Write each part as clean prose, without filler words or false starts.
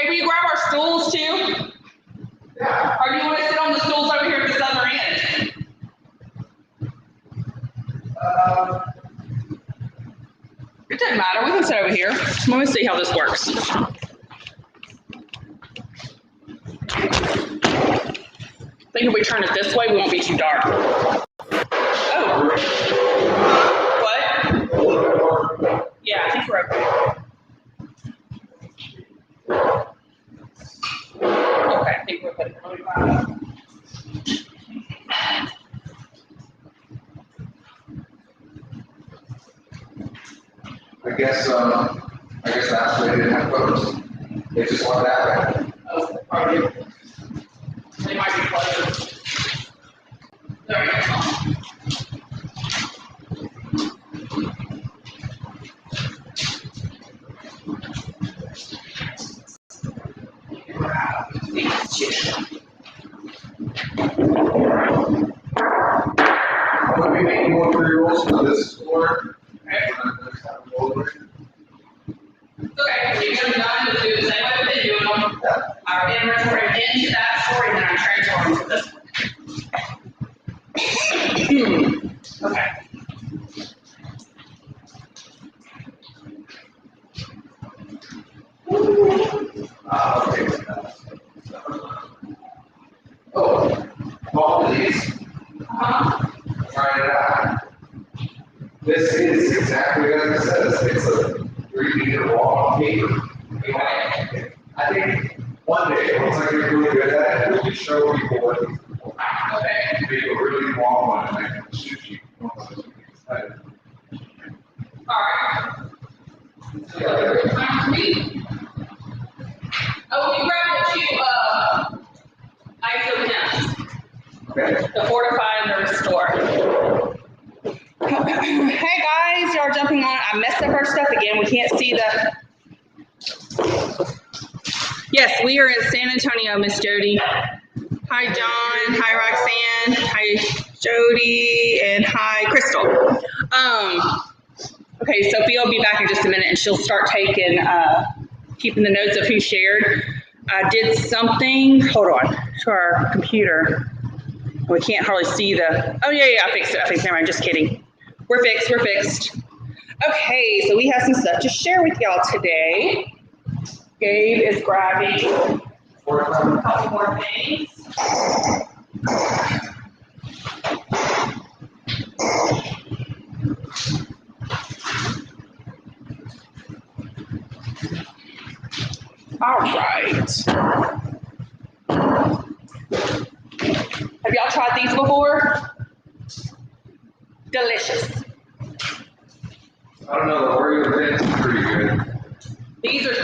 Hey, will you grab our stools too? Yeah. Or do you want to sit on the stools over here at this other end? It doesn't matter. We can sit over here. Let me see how this works. I think if we turn it this way, we won't be too dark. Oh. What? Yeah, I think we're okay. Okay, I think we're good. I guess that's why they didn't have photos. They just wanted that way. Oh, probably. They might be closed. There we go. Would we make more 3-year-olds for this floor? Okay, we're going to done to do the same way we've been doing them. Our inventory into that story, and then our transform to this one. Okay. Okay. Oh, all of these. Try it out. This is exactly as it says. It's a 3-meter wall of paper. I think one day, once I get really good at it, we can show people what these are. Okay. Make a really long one and I can shoot you. Alright. Time for me. Oh, we grabbed the two ISO pens. Okay. The fortify and the restore. Hey guys, y'all jumping on. I messed up our stuff again. We can't see the. Yes, we are in San Antonio, Miss Jody. Hi, John. Hi, Roxanne. Hi, Jody. And hi, Crystal. Okay, Sophia will be back in just a minute and she'll start taking, keeping the notes of who shared. I did something, hold on, to our computer. We can't hardly see the, oh yeah, I fixed it. Never mind, just kidding. We're fixed. Okay, so we have some stuff to share with y'all today. Gabe is grabbing a couple more things. All right. Have y'all tried these before? Delicious. I don't know, the Oreo Thins is pretty good. These are, I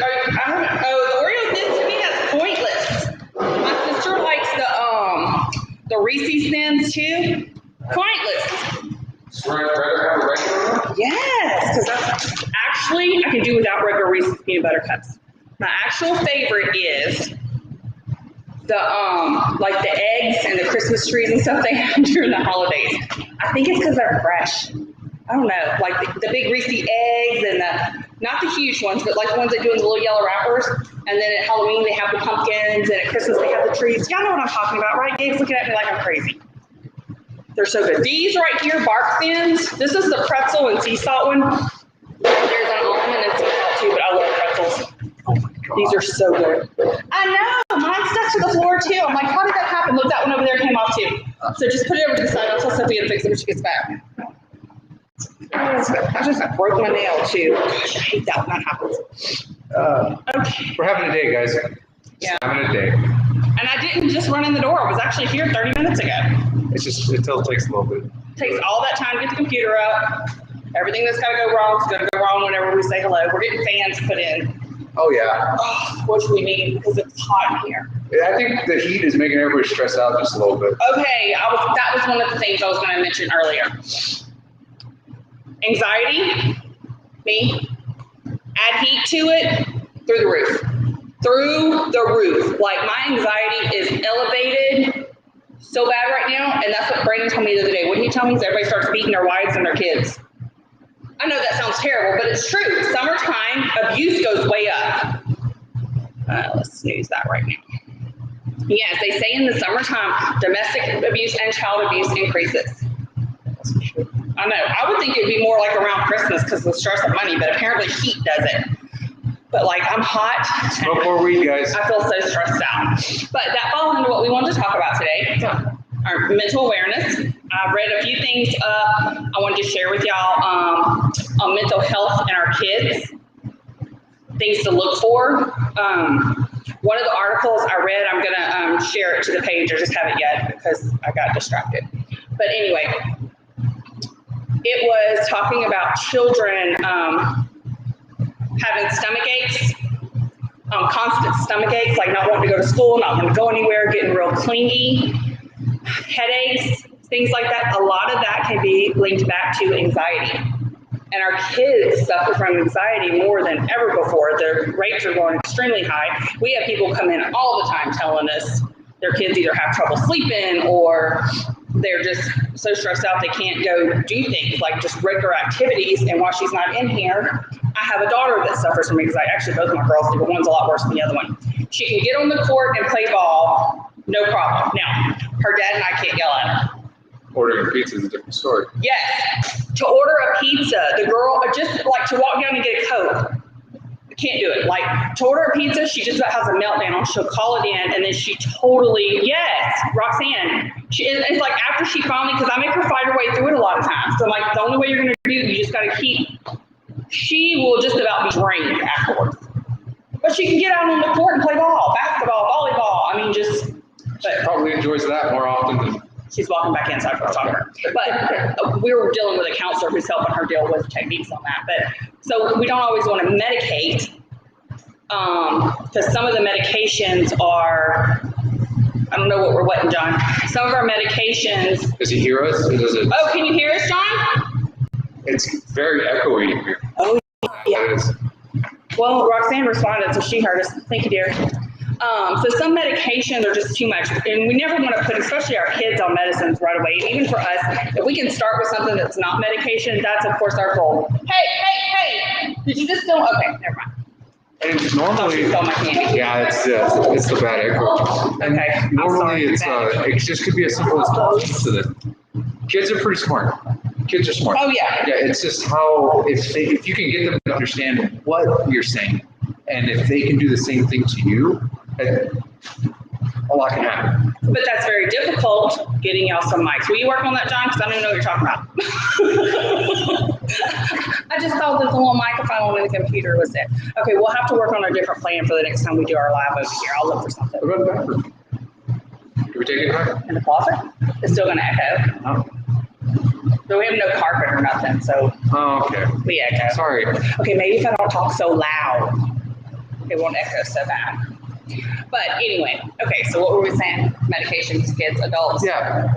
don't know. Oh, the Oreo Thins to me, that's pointless. My sister likes the Reese's Thins too. Pointless. So I'd rather have a regular one? Yes, because that's actually, I can do without regular Reese's peanut butter cups. My actual favorite is the like the eggs and the Christmas trees and stuff they have during the holidays. I think it's because they're fresh. I don't know, like the big Reese's eggs and the, not the huge ones, but like the ones that do in the little yellow wrappers. And then at Halloween they have the pumpkins, and at Christmas they have the trees. Y'all know what I'm talking about, right? Gabe's looking at me like I'm crazy. They're so good. These right here, Bark Thins. This is the pretzel and sea salt one. There's an almond and sea salt too, but I love pretzels. Oh my God. These are so good. I know, mine stuck to the floor too. I'm like, how did that happen? Look, that one over there came off too. So just put it over to the side. I'll tell Sophia to fix it when she gets back. I just broke my nail too. Gosh, I hate that when that happens. Okay. We're having a day, guys. Yeah. Having a day. And I didn't just run in the door. I was actually here 30 minutes ago. It's just, it still takes a little bit. It takes all that time to get the computer up. Everything that's got to go wrong is going to go wrong whenever we say hello. We're getting fans put in. Oh, yeah. Oh, which we need because it's hot in here. I think the heat is making everybody stress out just a little bit. Okay, that was one of the things I was going to mention earlier. Anxiety, me, add heat to it, through the roof. Through the roof. Like my anxiety is elevated so bad right now, and that's what Brandon told me the other day. What did he tell me? Everybody starts beating their wives and their kids. I know that sounds terrible, but it's true. Summertime, abuse goes way up. Let's snooze that right now. Yes, they say in the summertime, domestic abuse and child abuse increases. I know. I would think it'd be more like around Christmas because of the stress of money, but apparently heat does it. But like I'm hot. Smoke more weed, guys. I feel so stressed out. But that falls into what we wanted to talk about today, our mental awareness. I've read a few things I wanted to share with y'all on mental health and our kids, things to look for. One of the articles I read, I'm going to share it to the page. I just haven't yet because I got distracted. But anyway, it was talking about children having stomach aches, constant stomach aches, like not wanting to go to school, not wanting to go anywhere, getting real clingy, headaches, things like that. A lot of that can be linked back to anxiety. And our kids suffer from anxiety more than ever before. Their rates are going extremely high. We have people come in all the time telling us their kids either have trouble sleeping or they're just so stressed out they can't go do things like just regular activities. And while she's not in here, I have a daughter that suffers from anxiety. Actually, both of my girls do, but one's a lot worse than the other one. She can get on the court and play ball, no problem. Now, her dad and I can't yell at her. Ordering pizza is a different story. Yes, to order a pizza, the girl, just like to walk down and get a Coke, can't do it. Like to order a pizza, she just about has a meltdown. She'll call it in and then she totally, yes, Roxanne. It's like after she finally, because I make her fight her way through it a lot of times. So like the only way you're going to do it, you just got to keep, she will just about be drained afterwards. But she can get out on the court and play ball, basketball, volleyball. I mean, just. But she probably enjoys that more often than. She's walking back inside for a talker. But we were dealing with a counselor who's helping her deal with techniques on that. But so we don't always want to medicate because some of the medications are, I don't know what we're wetting, John. Some of our medications. Does he hear us? Or does it? Oh, can you hear us, John? It's very echoey in here. Oh, yeah. It is. Well, Roxanne responded, so she heard us. Thank you, dear. So some medications are just too much, and we never want to put, especially our kids, on medicines right away. Even for us, if we can start with something that's not medication, that's of course our goal. Hey! Did you just still? Okay, never mind. And normally, yeah, it's the bad echo. And okay. normally it just could be as simple as talking to them. Kids are pretty smart. Kids are smart. Oh yeah. Yeah, it's just how if you can get them to understand what you're saying, and if they can do the same thing to you. A lot can happen. But that's very difficult, getting y'all some mics. Will you work on that, John? Because I don't even know what you're talking about. I just thought that the little microphone on the computer was there. Okay, we'll have to work on a different plan for the next time we do our live over here. I'll look for something. What about the bathroom? Can we take it back? In the closet? It's still going to echo. Oh. So we have no carpet or nothing, so Okay. we echo. Sorry. Okay, maybe if I don't talk so loud, it won't echo so bad. But anyway, okay, so what were we saying? Medications, kids, adults? Yeah,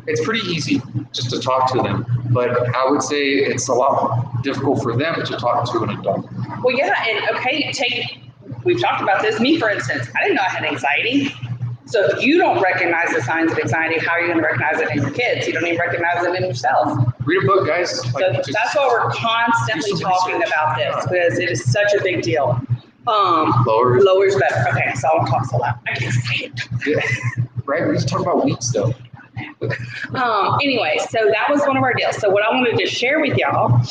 it's pretty easy just to talk to them, but I would say it's a lot difficult for them to talk to an adult. Well, yeah, and okay, we've talked about this. Me, for instance, I didn't know I had anxiety. So if you don't recognize the signs of anxiety, how are you going to recognize it in your kids? You don't even recognize it in yourself. Read a book, guys. So that's why we're constantly talking about this, because it is such a big deal. Lower's better. Okay, so I won't talk so loud. I get excited. Yeah. Right? We just talk about weed still. Anyway, so that was one of our deals. So what I wanted to share with y'all,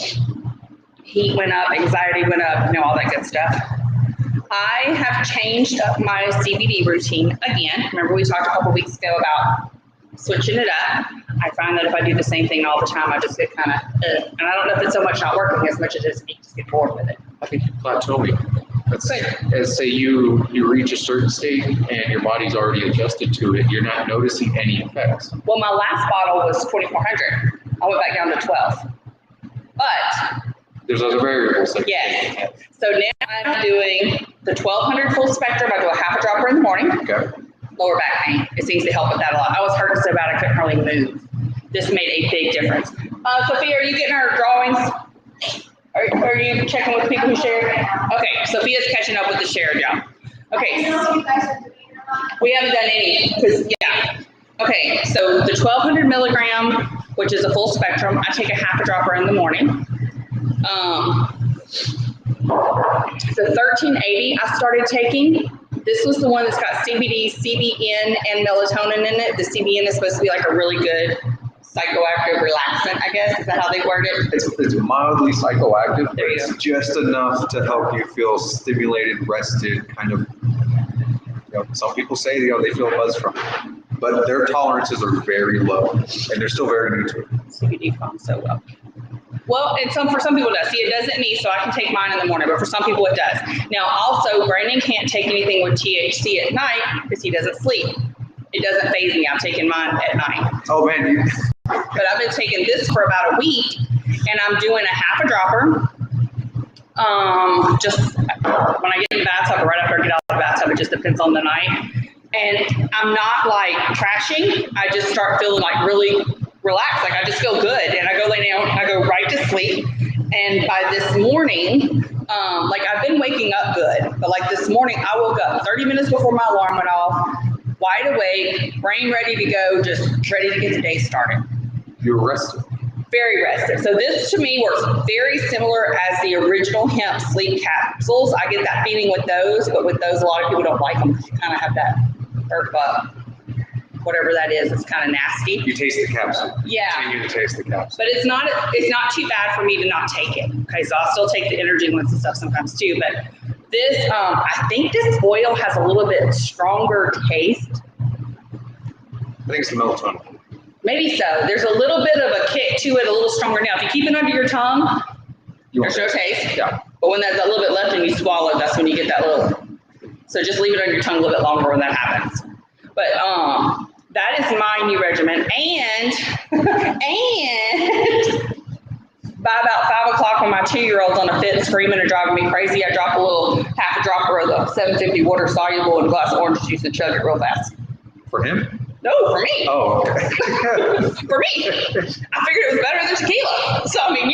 heat went up, anxiety went up, all that good stuff. I have changed up my CBD routine again. Remember we talked a couple weeks ago about switching it up. I find that if I do the same thing all the time, I just get kind of, and I don't know if it's so much not working as much as it is me just get bored with it. I think you plateauing. As say you reach a certain state and your body's already adjusted to it, you're not noticing any effects. Well, my last bottle was 2,400. I went back down to 12. But there's other variables. Yes. So now I'm doing the 1,200 full spectrum. I do a half a dropper in the morning. Okay. Lower back pain. It seems to help with that a lot. I was hurting so bad I couldn't really move. This made a big difference. Sophia, are you getting our drawings? Are you checking with people who share? Okay, Sophia's catching up with the share job. Okay. We haven't done any, because, yeah. Okay, so the 1,200 milligram, which is a full spectrum, I take a half a dropper in the morning. The 1380 I started taking. This was the one that's got CBD, CBN, and melatonin in it. The CBN is supposed to be like a really good psychoactive relaxant, I guess. Is that how they word it? It's mildly psychoactive, but There you it's go. just enough to help you feel stimulated, rested, kind of. Some people say they feel a buzz from it, but their tolerances are very low, and they're still very new to it. CBD foams so well. Well, and for some people it does. See, it doesn't me, so I can take mine in the morning, but for some people it does. Now, also, Brandon can't take anything with THC at night because he doesn't sleep. It doesn't faze me. I'm taking mine at night. Oh man, But I've been taking this for about a week, and I'm doing a half a dropper. Just when I get in the bathtub or right after I get out of the bathtub, it just depends on the night. And I'm not like crashing. I just start feeling like really relaxed. Like I just feel good. And I go lay down, I go right to sleep. And by this morning, like I've been waking up good, but like this morning I woke up 30 minutes before my alarm went off, wide awake, brain ready to go, just ready to get the day started. you're rested. Very rested. So this to me works very similar as the original hemp sleep capsules. I get that feeling with those, but with those, a lot of people don't like them because you kind of have that whatever that is. It's kind of nasty. You taste the capsule. Yeah. Continue to taste the capsule. But it's not too bad for me to not take it. Okay, so I'll still take the energy ones and stuff sometimes too. But this, I think this oil has a little bit stronger taste. I think it's the melatonin. Maybe so. There's a little bit of a kick to it, a little stronger. Now, if you keep it under your tongue, there's no taste. Yeah. But when there's a little bit left and you swallow, that's when you get that little. So just leave it on your tongue a little bit longer when that happens. But that is my new regimen. And by about 5 o'clock when my 2-year-old's on a fit screaming and driving me crazy, I drop half a dropper of the 750 water soluble in a glass of orange juice and chug it real fast. For him? No, for me. Oh, okay. For me. I figured it was better than tequila. So, I mean,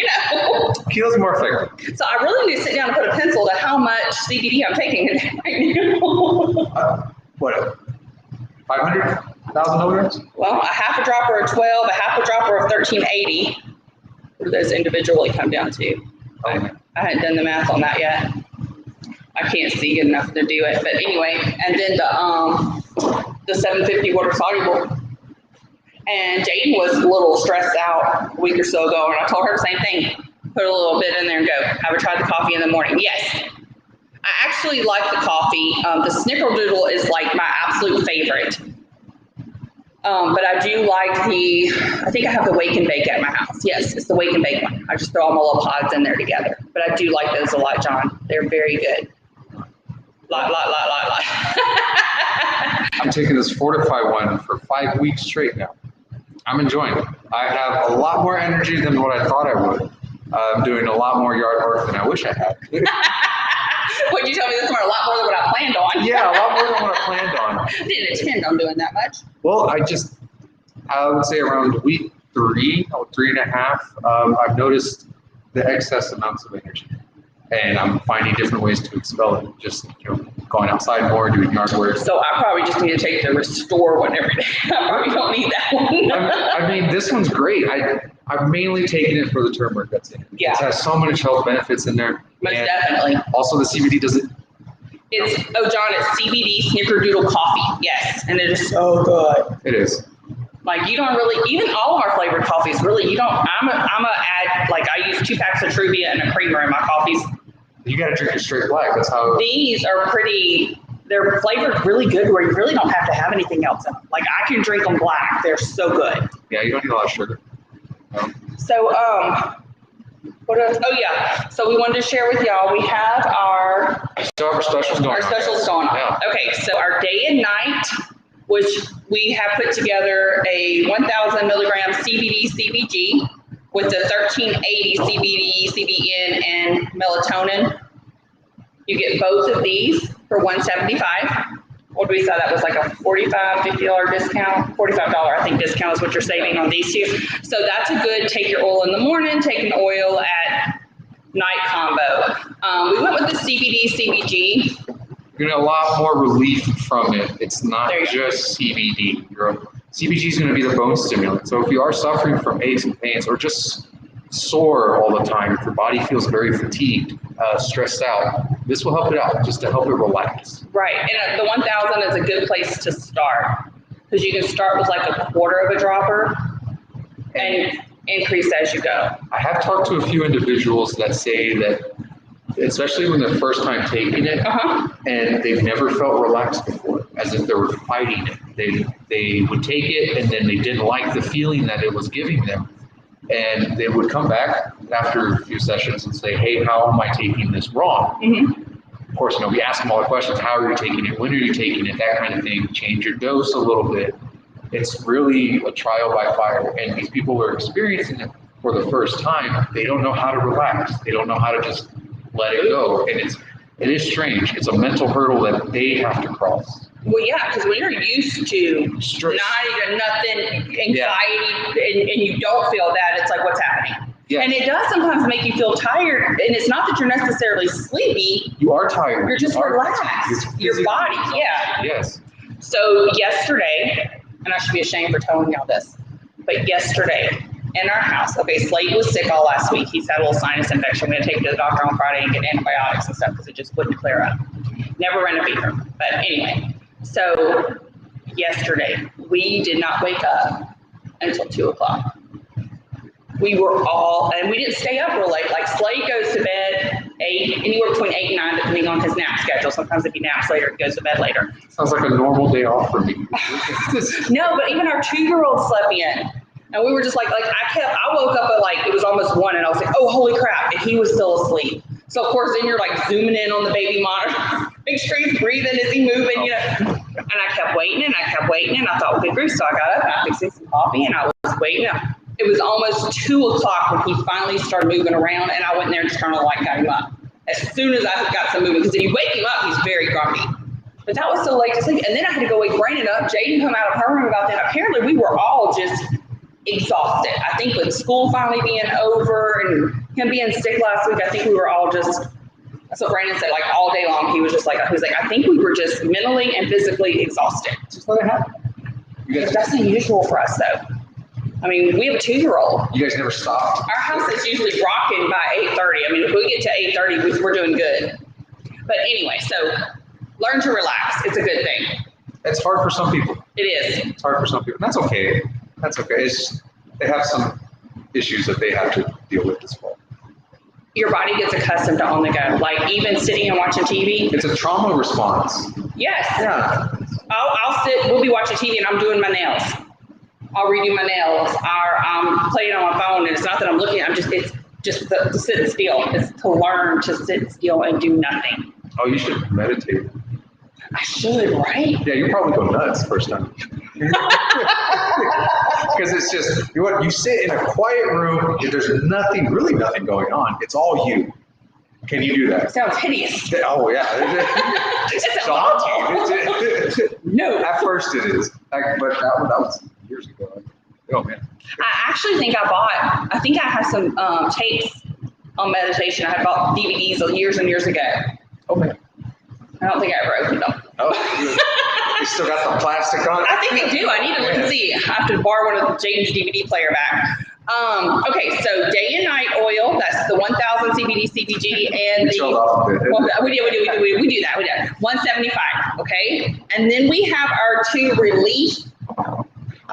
Tequila's more effective. So I really need to sit down and put a pencil to how much CBD I'm taking right now. What? 500,000 milligrams? Well, a half a dropper of 12, a half a dropper of 1380. What do those individually come down to? I hadn't done the math on that yet. I can't see good enough to do it. But anyway, and then the 750 water soluble. And Jaden was a little stressed out a week or so ago, and I told her the same thing. Put a little bit in there and go. Have her try the coffee in the morning. Yes. I actually like the coffee. The Snickerdoodle is like my absolute favorite. But I do like I think I have the Wake and Bake at my house. Yes, it's the Wake and Bake one. I just throw all my little pods in there together. But I do like those a lot, John. They're very good. Lot. I'm taking this Fortify one for 5 weeks straight now. I'm enjoying it. I have a lot more energy than what I thought I would. I'm doing a lot more yard work than I wish I had. Would you tell me this one a lot more than what I planned on? Yeah, a lot more than what I planned on. I didn't intend on doing that much. Well, I would say around week 3 or 3.5, I've noticed the excess amounts of energy. And I'm finding different ways to expel it. Just going outside more, doing yard work. So I probably just need to take the Restore one every day. I probably don't need that one. I mean, this one's great. I've mainly taken it for the turmeric that's in it. Yeah. It has so much health benefits in there. Most And definitely. Also, the CBD doesn't. John, it's CBD Snickerdoodle coffee. Yes, and it is so good. It is. Like you don't really, even all of our flavored coffees, really, you don't, I'm a add, like I use 2 packs of Truvia and a creamer in my coffees. You got to drink it straight black. That's how. These are they're flavored really good where you really don't have to have anything else in them. Like I can drink them black. They're so good. Yeah, you don't need a lot of sugar. So, what else? Oh yeah. So we wanted to share with y'all, we have our Specials going on. specials going on. Yeah. Okay, so our day and night, which we have put together a 1,000 milligram CBD CBG with the 1380 CBD, CBN, and melatonin. You get both of these for $175. What did we say? That was like a $45, $50 discount. $45, I think, discount is what you're saving on these two. So that's a good take your oil in the morning, take an oil at night combo. We went with the CBD CBG. You're going to get a lot more relief from it. It's not There you go. just CBD. CBG is going to be the bone stimulant. So if you are suffering from aches and pains or just sore all the time, if your body feels very fatigued, stressed out, this will help it out, just to help it relax. Right, and the 1,000 is a good place to start because you can start with like a quarter of a dropper and increase as you go. I have talked to a few individuals that say that, especially when they're first time taking it, and they've never felt relaxed before, as if they were fighting it. They would take it and then they didn't like the feeling that it was giving them. And they would come back after a few sessions and say, hey, how am I taking this wrong? Of course, we ask them all the questions. How are you taking it? When are you taking it? That kind of thing. Change your dose a little bit. It's really a trial by fire. And these people who are experiencing it for the first time, they don't know how to relax. They don't know how to just let it go. And it is strange. It's a mental hurdle that they have to cross. Well, yeah, because when you're used to Stress. nothing, anxiety, and you don't feel that, it's like, what's happening? Yeah. And it does sometimes make you feel tired, and it's not that you're necessarily sleepy. You are tired. You're just relaxed. Your body, yeah. Yes. So yesterday, and I should be ashamed for telling y'all this, but yesterday in our house, okay, Slade was sick all last week. He's had a little sinus infection. We're going to take him to the doctor on Friday and get antibiotics and stuff because it just wouldn't clear up. Never ran a fever. But anyway, so yesterday, we did not wake up until 2 o'clock. We were all, and we didn't stay up real late. Like Slade goes to bed anywhere between 8 and 9, depending on his nap schedule. Sometimes if he naps later, he goes to bed later. Sounds like a normal day off for me. No, but even our 2-year-old slept in. And we were just like I woke up at like, it was almost 1 and I was like, oh, holy crap. And he was still asleep. So of course, then you're like zooming in on the baby monitor, make sure he's breathing, is he moving, And I kept waiting and I kept waiting and I thought, well, good grief. So I got up and I fixed some coffee and I was waiting. It was almost 2 o'clock when he finally started moving around and I went in there and just turned on the light, got him up. As soon as I got some movement, because if you wake him up, he's very grumpy. But that was so late to sleep. And then I had to go wake Brandon up. Jaden come out of her room about that. Apparently we were all just exhausted. I think with school finally being over and him being sick last week, I think we were all just, that's what Brandon said, like all day long. He was like, I think we were just mentally and physically exhausted. Just let it happen. That's unusual for us though. I mean, we have a 2-year-old. You guys never stopped? Our house is usually rocking by 8:30. I mean, if we get to 8:30, we're doing good. But anyway, so learn to relax. It's a good thing. It's hard for some people. It is. It's hard for some people. That's okay. That's okay. It's, they have some issues that they have to deal with as well. Your body gets accustomed to on the go. Like even sitting and watching TV. It's a trauma response. Yes. Yeah. I'll sit, we'll be watching TV and I'm doing my nails. I'll redo my nails, or I'm playing on my phone, and it's not that I'm looking, it's just to sit still. It's to learn to sit still and do nothing. Oh, you should meditate. I should, right? Yeah, you'll probably go nuts first time. Because it's just, you sit in a quiet room, there's really nothing going on. It's all you. Can you do that? Sounds hideous. Oh, yeah. It sounds daunting. No. At first it is. But that was years ago. Oh, man. I actually think I have some tapes on meditation. I had bought DVDs years and years ago. Oh, man. I don't think I ever opened them. Oh, you still got the plastic on? I think they do. I need to look and see. I have to borrow one of James' DVD player back. Okay, so day and night oil, that's the 1,000 CBD, CBG, and the, well, we do that, 175, okay? And then we have our 2 relief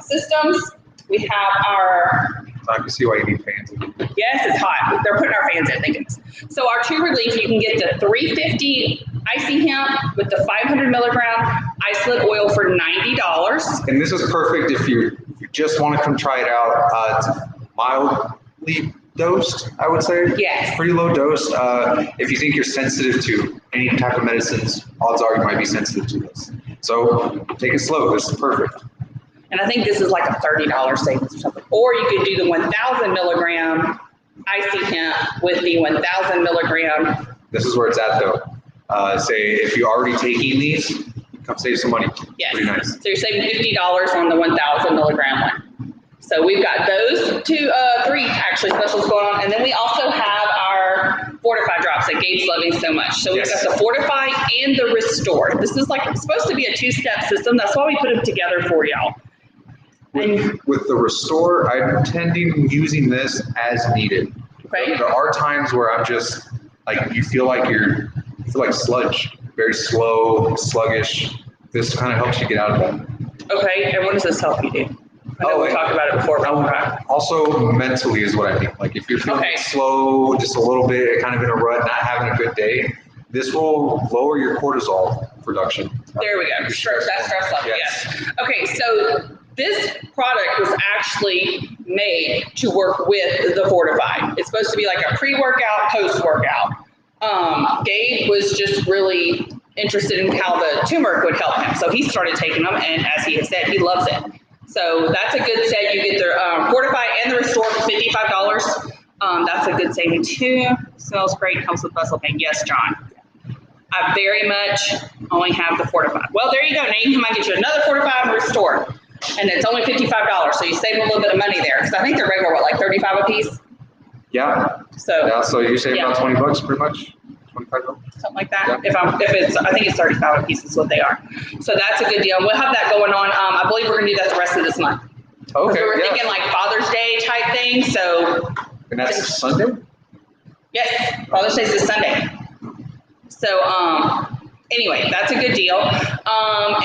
systems. We have our, I can see why you need fans. yes, it's hot. They're putting our fans in, thank goodness. So our 2 relief, you can get the 350 icy hemp with the 500 milligram isolate oil for $90. And this is perfect if you just want to come try it out. It's mildly dosed, I would say. Yes. Pretty low dose. If you think you're sensitive to any type of medicines, odds are you might be sensitive to this. So take it slow. This is perfect. And I think this is like a $30 savings or something. Or you could do the 1,000 milligram icy hemp with the 1,000 milligram. This is where it's at though. Say if you're already taking these, come save some money. Yes. Pretty nice. So you're saving $50 on the 1,000 milligram one. So we've got those 3 actually specials going on. And then we also have our Fortify drops that Gabe's loving so much. So we've got the Fortify and the Restore. This is like supposed to be a 2-step system. That's why we put them together for y'all. With the Restore, I'm tending using this as needed. Okay. There are times where I'm just like, you feel like sludge, very slow, sluggish. This kind of helps you get out of that. Okay, and what does this help you do? I know we talked about it before. But Also, mentally is what I mean. Like if you're feeling slow, just a little bit, kind of in a rut, not having a good day, this will lower your cortisol production. There we go. That stress level. Yes. Okay, so this product was actually made to work with the Fortify. It's supposed to be like a pre-workout, post-workout. Gabe was just really interested in how the turmeric would help him. So he started taking them, and as he had said, he loves it. So that's a good set. You get the Fortify and the Restore for $55. That's a good saving too. Smells great, comes with muscle pain. Yes, John. I very much only have the Fortify. Well, there you go. Now you might get you another Fortify and Restore. And it's only $55. So you save a little bit of money there. Because I think they're regular, what, like $35 a piece? Yeah. So you save about $20 pretty much. $25. Something like that. Yeah. I think it's 35 a piece is what they are. So that's a good deal. We'll have that going on. I believe we're gonna do that the rest of this month. Okay. We were thinking like Father's Day type thing. So. And that's Sunday? Yes, Father's Day is this Sunday. So anyway, that's a good deal.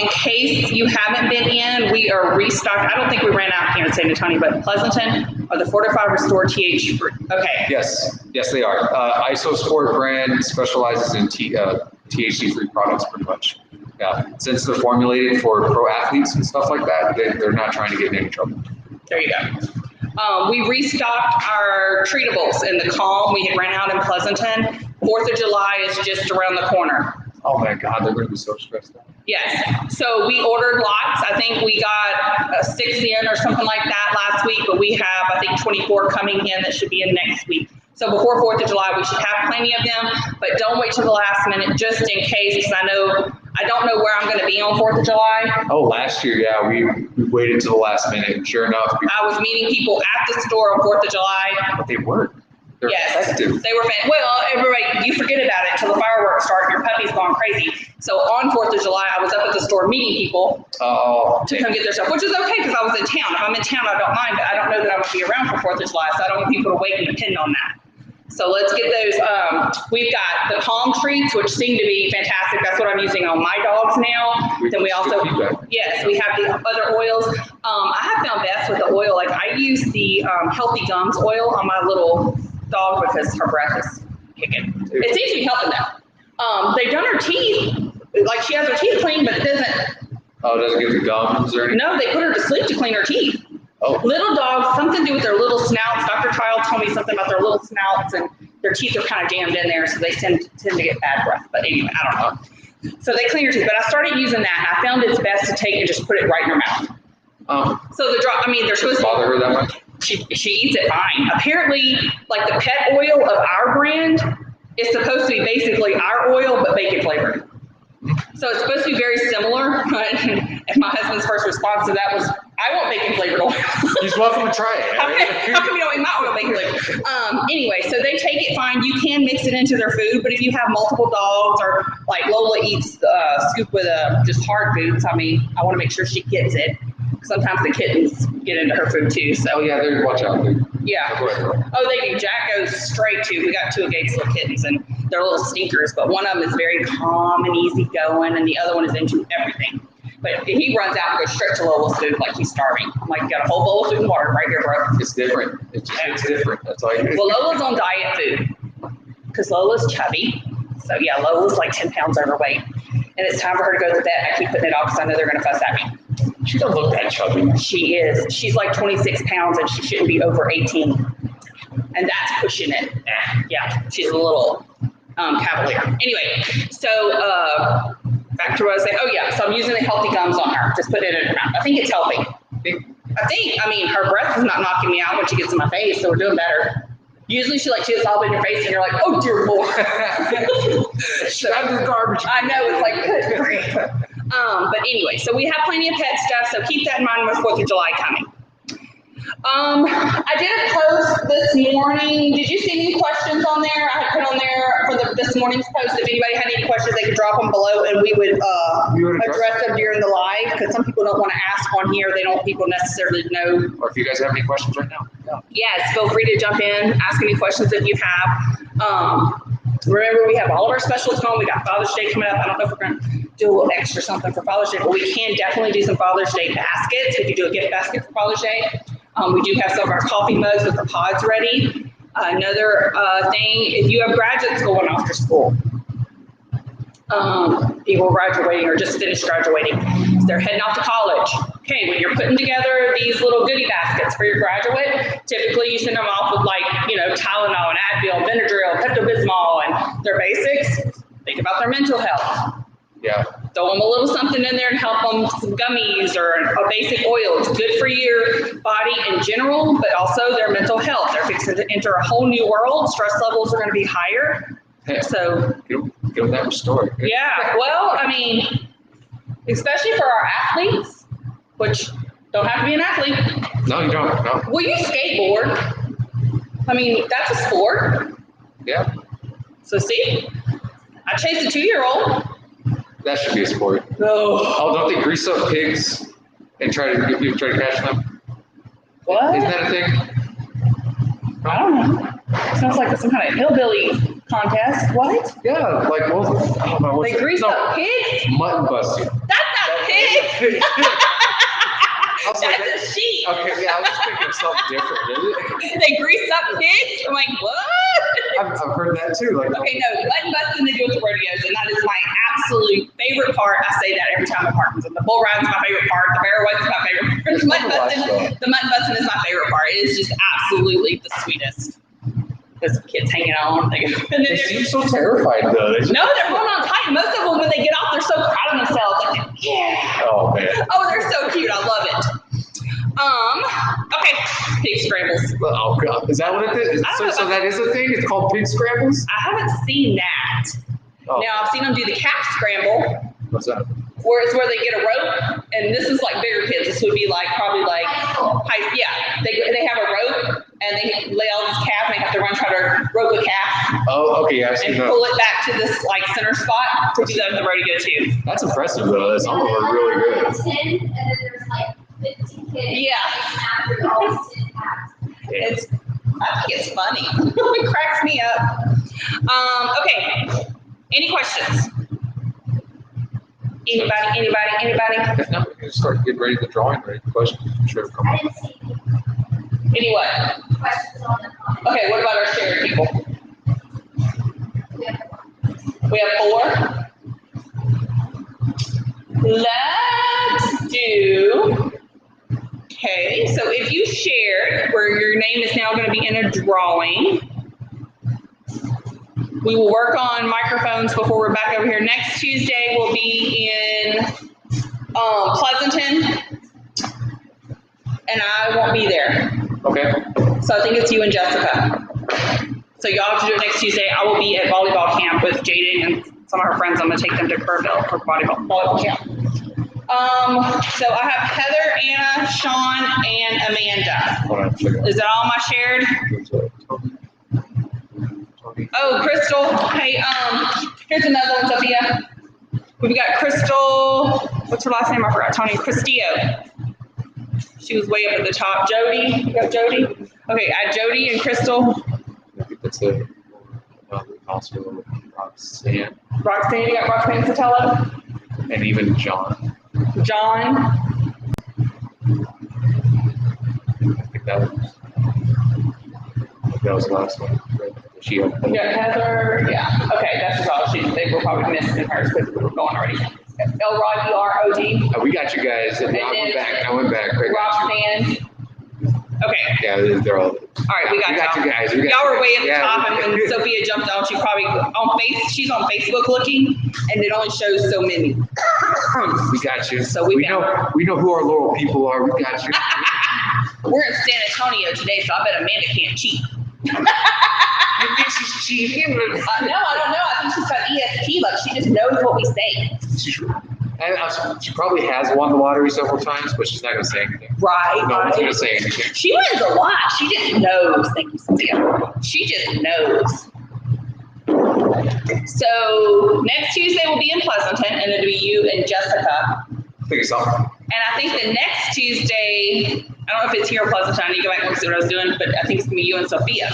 In case you haven't been in, we are restocked. I don't think we ran out here in San Antonio, but Pleasanton are the Fortify Restore TH. Okay. Yes, they are. ISO Sport brand specializes in THC-free products pretty much. Yeah, since they're formulated for pro athletes and stuff like that, they're not trying to get in any trouble. There you go. We restocked our treatables in the Calm. We had ran out in Pleasanton. 4th of July is just around the corner. Oh my God, they're going to be so stressed out. Yes. So we ordered lots. I think we got 6 in or something like that last week, but we have, I think, 24 coming in that should be in next week. So before 4th of July, we should have plenty of them, but don't wait till the last minute just in case, because I don't know where I'm going to be on 4th of July. Oh, last year, yeah, we waited till the last minute. Sure enough. I was meeting people at the store on 4th of July. But they weren't. They're effective. They were well, everybody, you forget about it until the fireworks start. Your puppy's gone crazy. So on 4th of July, I was up at the store meeting people to come get their stuff, which is okay because I was in town. If I'm in town, I don't mind, but I don't know that I'm going to be around for 4th of July, so I don't want people to wait and depend on that. So let's get those. We've got the Calm treats, which seem to be fantastic. That's what I'm using on my dogs now. Then we also, yes, we have the other oils. I have found best with the oil. Like I use the Healthy Gums oil on my little dog because her breath is kicking. It seems to be helping them. They've done her teeth. Like she has her teeth clean, but it doesn't. Oh, it doesn't give the gums or anything? No, they put her to sleep to clean her teeth. Oh. Little dogs, something to do with their little snouts. Dr. Child told me something about their little snouts and their teeth are kind of jammed in there, so they tend to get bad breath. But anyway, I don't know. So they clean your teeth. But I started using that. I found it's best to take and just put it right in your mouth. So the drop, they're supposed to bother her that much? She eats it fine. Apparently, like the pet oil of our brand is supposed to be basically our oil, but bacon flavored. So it's supposed to be very similar. And my husband's first response to that was, I want bacon flavored oil. He's welcome to try it. How come you don't eat my oil bacon flavored? Anyway, so they take it fine. You can mix it into their food, but if you have multiple dogs or like Lola eats scoop with just hard foods, I want to make sure she gets it. Sometimes the kittens get into her food too. So yeah, watch out, dude. Yeah. Oh, they do. Jack goes straight to. We got 2 of Gabe's little kittens, and they're little stinkers. But one of them is very calm and easy going, and the other one is into everything. But he runs out and goes straight to Lola's food like he's starving. I'm like, you got a whole bowl of food and water right here, bro. It's different. It's different. That's all you do. Well, Lola's on diet food because Lola's chubby. So yeah, Lola's like 10 pounds overweight, and it's time for her to go to the vet. I keep putting it off because I know they're going to fuss at me. She don't look that chubby. She is. She's like 26 pounds and she shouldn't be over 18. And that's pushing it. Yeah, she's a little cavalier. Anyway, so back to what I was saying. Oh yeah, so I'm using the Healthy Gums on her. Just put it in her mouth. I think it's helping. Her breath is not knocking me out when she gets in my face, so we're doing better. Usually she gets all in your face and you're like, oh dear Lord. So, garbage. I know, it's like, good grief. But anyway, so we have plenty of pet stuff, so keep that in mind with 4th of July coming. I did a post this morning. Did you see any questions on there? I had put on there for this morning's post. If anybody had any questions, they could drop them below, and we would address them during the live. Because some people don't want to ask on here; they don't people necessarily know. Or if you guys have any questions right now, Yes, feel free to jump in, ask any questions that you have. Remember, we have all of our specials going. We got Father's Day coming up. I don't know if we're going to do a little extra something for Father's Day, but we can definitely do some Father's Day baskets. We could do a gift basket for Father's Day. We do have some of our coffee mugs with the pods ready. Another thing, if you have graduates going off to school, people graduating or just finished graduating, they're heading off to college. Okay, when you're putting together these little goodie baskets for your graduate, typically you send them off with Tylenol and Advil, Benadryl, Pepto-Bismol, and their basics. Think about their mental health. yeah, Throw them a little something in there and help them, some gummies or a basic oil. It's good for your body in general, but also their mental health. They're fixing to enter a whole new world. Stress levels are going to be higher. So get them that restored. yeah, well, I mean, especially for our athletes, which don't have to be an athlete. No, you don't. No. Will you skateboard? I mean, that's a sport. Yeah, So see, I chased a 2-year-old. that should be a sport. Oh, Oh, don't they grease up pigs and try to catch them? what? Isn't that a thing? I don't know. Sounds like some kind of hillbilly contest. What? Yeah, like I don't know. They grease up pigs? Mutton busting. That's not pig. I was like, That's a sheep. okay, yeah, I was just thinking of something different. They grease up pigs? I'm like, what? I've heard that too. Like, Okay, no, mutton busting they do at the rodeos, and that is my absolute favorite part. I say that every time at Parkinson's. The bull riding is my favorite part. The barrel ride is my favorite part. The mutton busting is my favorite part. It is just absolutely the sweetest. Because kids hanging on. And then they seem so terrified though. no, they're going on tight. Most of them, when they get off, they're so proud of themselves. Like, yeah. Oh man. Oh, they're so cute. I love it. Okay, pig scrambles. Oh god, is that what it is? So that is a thing? It's called pig scrambles? I haven't seen that. Oh. Now, I've seen them do the calf scramble, What's that? where it's where they get a rope, and this is like bigger kids. This would be like probably like yeah. They have a rope, and they lay all these calves, and they have to try to rope a calf Oh, okay, yeah, I've seen and that. pull it back to this like center spot to do that at the rodeo too. That's impressive though. Some of them are really good. 10, and then there's like 15 kids. Yeah. After all 10 acts. It's, I think it's funny. It cracks me up. Okay. Any questions? Anybody? If not, we can just start getting ready to the drawing, ready for questions. I'm sure it'll come I up. didn't see Any what? any questions on the comment. Okay, what about our shared people? We have one. We have 4. Let's do. Okay, so if you shared, where your name is now going to be in a drawing, we will work on microphones before we're back over here. Next Tuesday we'll be in Pleasanton, and I won't be there. Okay. So I think it's you and Jessica. So y'all have to do it next Tuesday. I will be at volleyball camp with Jaden and some of her friends. I'm going to take them to Kerrville for volleyball camp. So I have Heather, Anna, Sean, and Amanda. Hold on, check it Is that all my shared? out. Oh, Crystal. Hey, here's another one, Sophia. We've got Crystal. What's her last name? I forgot. Tony Castillo. She was way up at the top. Jody. You got Jody? Okay, add Jody and Crystal. I think that's it. Also, Roxanne Roxanne. You got Roxanne Sotelo? and even John. John. I think that was the last one. She had. You got Heather. Yeah. Okay, that's all. They were probably missing hers because we were going already. Elrod, EROD. Oh, we got you guys. I went back. I got you. Roxanne. Okay. Yeah, they're all. All right, we got you guys. Y'all were way at the Yeah. top, and when Sophia jumped on, she's on Facebook looking, and it only shows so many. We got you. So we know who our loyal people are. We got you. We're in San Antonio today, so I bet Amanda can't cheat. You think she's cheating? No, I don't know. I think she's got ESP, but she just knows what we say. She probably has won the lottery several times, but she's not going to say anything. Right. No one's right. gonna say anything. She wins a lot. She just knows. Thank you, Cynthia. She just knows. So next Tuesday will be in Pleasanton, and it'll be you and Jessica. I think it's something. And I think the next Tuesday, I don't know if it's here in Pleasanton. I need to go back and look see what I was doing, but I think it's gonna be you and Sophia,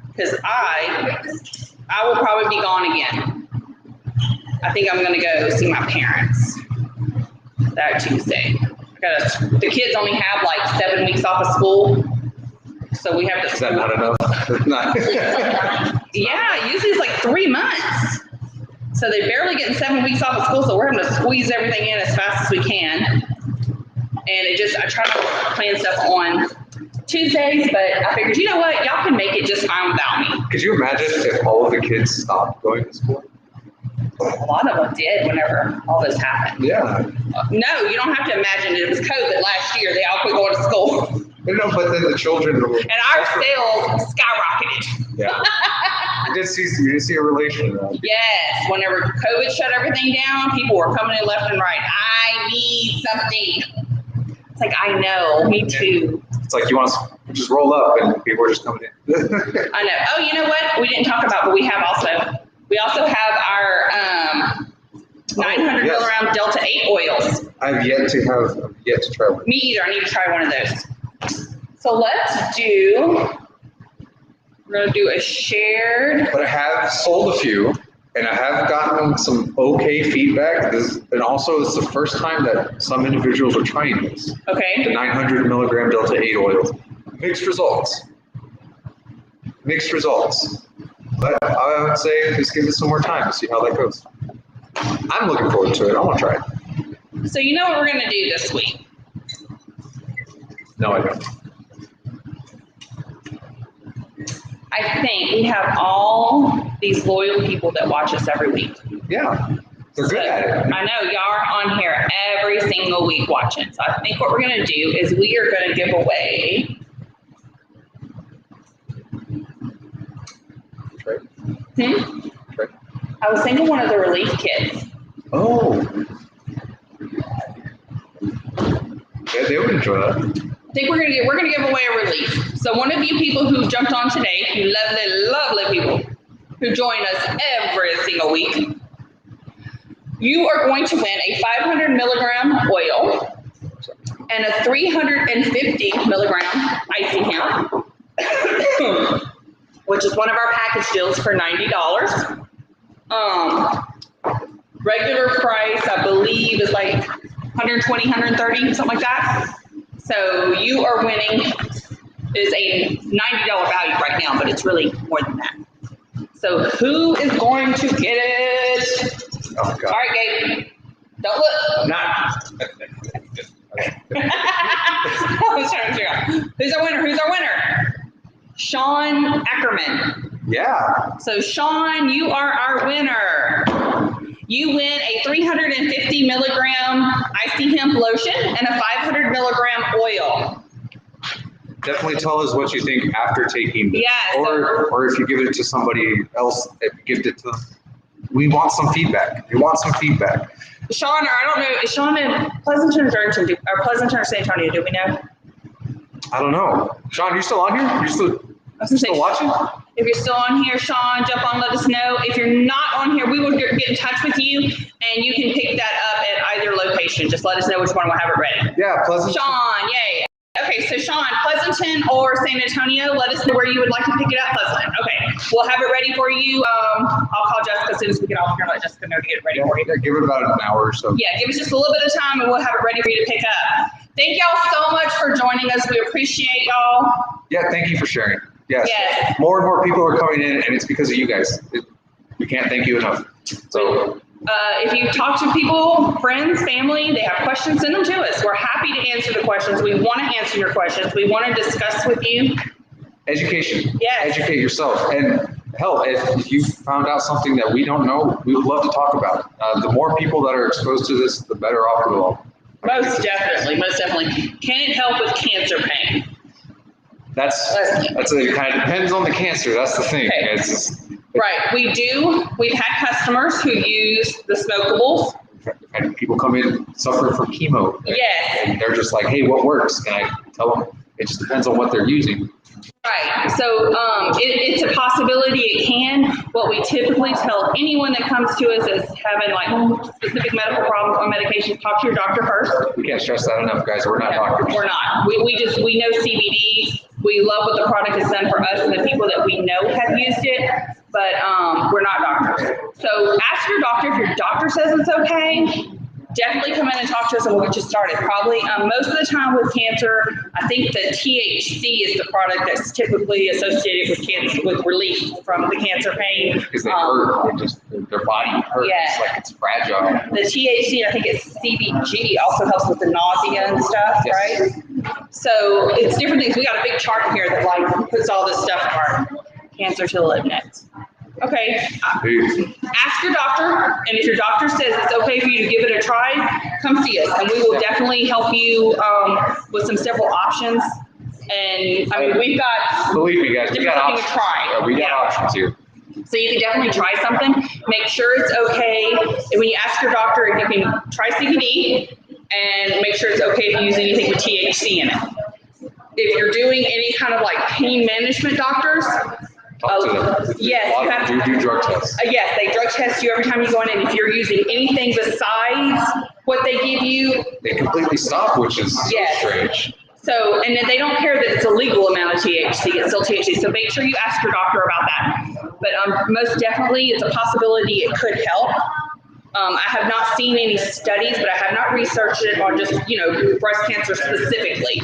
because I will probably be gone again. I think I'm gonna go see my parents that Tuesday. The kids only have like 7 weeks off of school, so we have to. Is that not enough? Not. Yeah, usually it's like 3 months. So they're barely getting 7 weeks off of school, so we're having to squeeze everything in as fast as we can. And I try to plan stuff on Tuesdays, but I figured, you know what, y'all can make it just fine without me. Could you imagine if all of the kids stopped going to school? A lot of them did whenever all this happened. Yeah. No, you don't have to imagine it was COVID last year. They all quit going to school. No, but then the children. And our sales skyrocketed. Yeah. You did see a relation. Yes, whenever COVID shut everything down, people were coming in left and right. I need something. It's like, I know, me too. It's like you want to just roll up and people are just coming in. I know. Oh, you know what? We didn't talk about, but we also have our 900 yes. milligram Delta 8 oils. I've yet to try one. Me either. I need to try one of those. So we're going to do a shared. But I have sold a few, and I have gotten some okay feedback. And also, it's the first time that some individuals are trying this. The Okay. 900 milligram Delta 8 oil. Mixed results. But I would say just give it some more time to see how that goes. I'm looking forward to it. I want to try it. So you know what we're going to do this week? No, I don't. I think we have all these loyal people that watch us every week. Yeah, they're good at it. I know y'all are on here every single week watching. So I think what we're going to do is we are going to give away. Right. Right. I was thinking one of the relief kits. Oh. Yeah, they would enjoy that. I think we're gonna give away a relief. So one of you people who jumped on today, you lovely people who join us every single week, you are going to win a 500 milligram oil and a 350 milligram icy hemp, which is one of our package deals for $90. Regular price, I believe, is like 120, 130, something like that. So you are winning, is a $90 value right now, but it's really more than that. So who is going to get it? Oh, God. All right, Gabe. Don't look. Not. I was trying to figure out. Who's our winner? Sean Ackerman. Yeah. So Sean, you are our winner. You win a 350 milligram icy hemp lotion and a 500 milligram oil. Definitely tell us what you think after taking this. Yeah, Or if you give it to somebody else, if you give it to them. We want some feedback. Sean, or I don't know, is Sean in Pleasanton or Pleasanton or San Antonio? Do we know? I don't know. Sean, you still on here? You still watching? If you're still on here, Sean, jump on, let us know. If you're not on here, we will get in touch with you, and you can pick that up at either location. Just let us know which one we'll have it ready. Yeah, Pleasanton. Sean, yay. Okay, so Sean, Pleasanton or San Antonio, let us know where you would like to pick it up. Pleasanton. Okay, we'll have it ready for you. I'll call Jessica as soon as we get off here and let Jessica know to get it ready for you. Yeah, give it about an hour or so. Yeah, give us just a little bit of time, and we'll have it ready for you to pick up. Thank y'all so much for joining us. We appreciate y'all. Yeah, thank you for sharing. Yes. Yes. More and more people are coming in, and it's because of you guys. We can't thank you enough. So. If you talk to people, friends, family, they have questions, send them to us. We're happy to answer the questions. We want to answer your questions. We want to discuss with you. Education. Yes. Educate yourself. And hell, if you found out something that we don't know, we would love to talk about it. The more people that are exposed to this, the better off we'll all. Most definitely. Can it help with cancer pain? That's it kind of depends on the cancer. That's the thing. Okay. Right. We've had customers who use the smokables And people come in suffering from chemo. Yes. And they're just like, hey, what works? And I tell them it just depends on what they're using. Right. So it's a possibility it can. What we typically tell anyone that comes to us is having like specific medical problems on medication, talk to your doctor first. We can't stress that enough, guys. We're not doctors. We're not. We know CBD. We love what the product has done for us and the people that we know have used it, but we're not doctors. So ask your doctor. If your doctor says it's okay, definitely come in and talk to us and we'll get you started. Probably most of the time with cancer, I think the THC is the product that's typically associated with cancer, with relief from the cancer pain. Because they hurt. Their body hurts. Yeah. Like it's fragile. The THC, I think it's CBG, also helps with the nausea and stuff, Yes. right? So it's different things. We got a big chart here that like puts all this stuff in our cancer to live next. Okay, ask your doctor, and if your doctor says it's okay for you to give it a try, come see us, and we will definitely help you with some several options. And I mean, we've got Believe me, guys, we different got things options. to try. Yeah, we got options here. So you can definitely try something. Make sure it's okay. And when you ask your doctor, if you can try CBD and make sure it's okay to use anything with THC in it. If you're doing any kind of like pain management doctors, Talk to them. yes, you have to do drug tests. yes, they drug test you every time you go in, and if you're using anything besides what they give you, They completely stop, which is Yes. strange. so, and then they don't care that it's a legal amount of THC, it's still THC, so make sure you ask your doctor about that. But most definitely, it's a possibility it could help. I have not seen any studies, but I have not researched it on just, breast cancer specifically.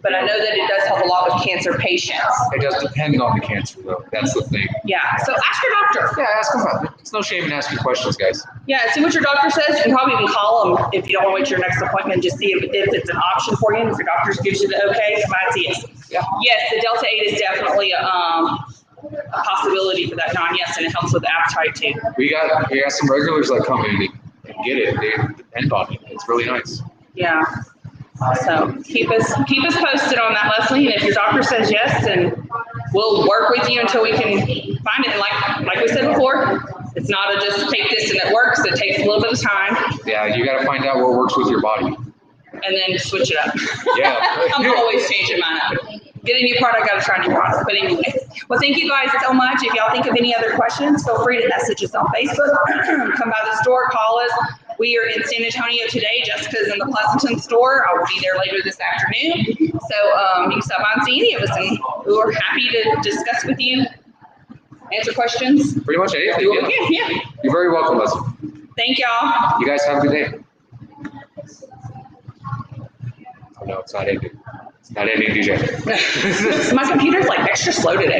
But I know that it does help a lot with cancer patients. It does depend on the cancer, though. That's the thing. Yeah, so ask your doctor. Yeah, ask them about it. It's no shame in asking questions, guys. Yeah, see what your doctor says. You can probably even call them if you don't want to wait your next appointment and just see if it's an option for you. And if your doctor gives you the okay, come out and see us. Yeah. Yes, the Delta 8 is definitely a possibility for that, John. Yes, and it helps with appetite too. We got some regulars that come in and get it. They depend on it. It's really nice. Yeah. So keep us posted on that, Leslie. And if your doctor says yes, then we'll work with you until we can find it. And like we said before, it's not a just take this and it works. It takes a little bit of time, Yeah, you got to find out what works with your body. and then switch it up. Yeah. I'm always changing mine up. Get a new product, gotta try a new product. But anyway, well, thank you guys so much. If y'all think of any other questions, feel free to message us on Facebook. Come by the store, call us. We are in San Antonio today. Jessica's in the Pleasanton store. I will be there later this afternoon. So you can stop by and see any of us, and we're happy to discuss with you, answer questions. Pretty much anything. Yeah. Yeah. You're very welcome, Leslie. Thank y'all. You guys have a good day. Oh, no, it's not ending. It's not ending, DJ. My computer's like extra slow today.